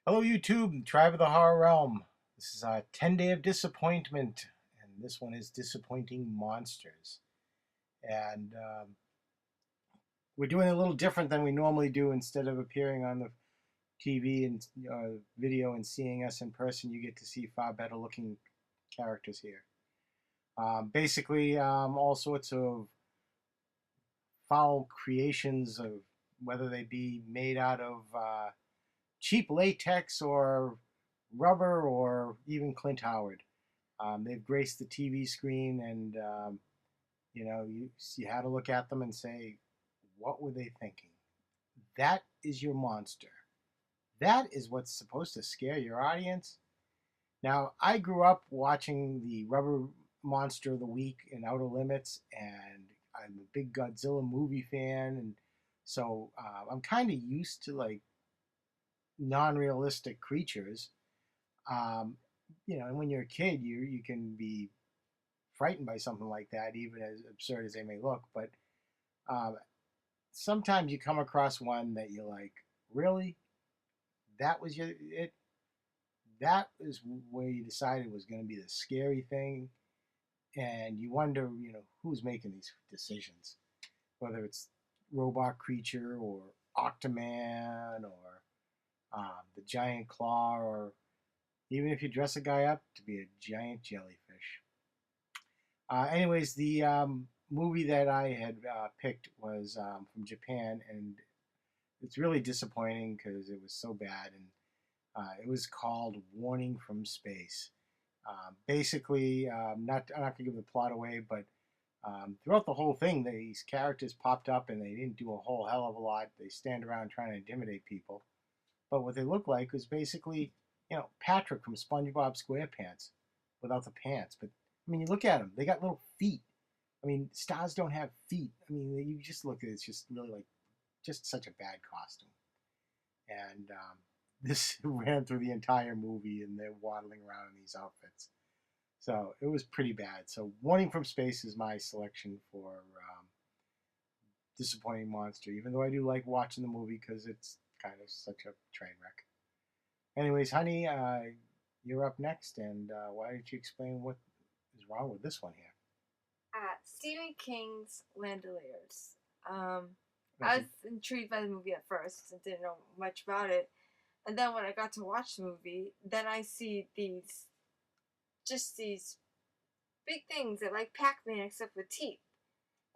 Hello, YouTube, Tribe of the Horror Realm. This is a 10 Day of Disappointment, and this one is Disappointing Monsters. And we're doing it a little different than we normally do. Instead of appearing on the TV and video and seeing us in person, you get to see far better looking characters here. Basically, all sorts of foul creations of whether they be made out of cheap latex or rubber or even Clint Howard. They've graced the TV screen, and you had to look at them and say, what were they thinking? That is your monster. That is what's supposed to scare your audience. Now, I grew up watching the Rubber Monster of the Week in Outer Limits, and I'm a big Godzilla movie fan, and so I'm kind of used to like non-realistic creatures. Um, and when you're a kid, you can be frightened by something like that, even as absurd as they may look. But um, sometimes you come across one that you're like, really, that was it. That is where you decided was going to be the scary thing, and you wonder, who's making these decisions, whether it's robot creature or Octoman or the giant claw, or even if you dress a guy up to be a giant jellyfish. Anyways, the movie that I had picked was from Japan, and it's really disappointing because it was so bad. And it was called Warning from Space. Basically, I'm not going to give the plot away, but throughout the whole thing, these characters popped up and they didn't do a whole hell of a lot. They stand around trying to intimidate people. But what they looked like was basically, Patrick from SpongeBob SquarePants without the pants. But I mean, you look at them; they got little feet. I mean, stars don't have feet. I mean, you just look at it; it's just really like just such a bad costume. And this ran through the entire movie, and they're waddling around in these outfits. So it was pretty bad. So Warning from Space is my selection for Disappointing Monster, even though I do like watching the movie because it's kind of such a train wreck. Anyways, honey, you're up next, and why don't you explain what is wrong with this one here? Stephen King's Landoliers. I That's was intrigued by the movie at first and didn't know much about it. And then when I got to watch the movie, then I see these big things that like Pac-Man except with teeth.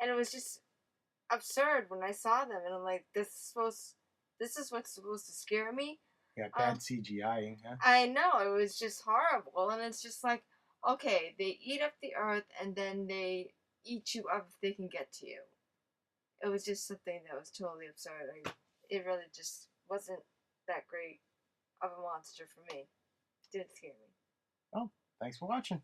And it was just absurd when I saw them. And I'm like, this is what's supposed to scare me? got Um, bad CGI, huh? I know, it was just horrible. And it's just like, okay, they eat up the earth and then they eat you up if they can get to you. It was just something that was totally absurd. It really just wasn't that great of a monster for me. It didn't scare me. Well, thanks for watching.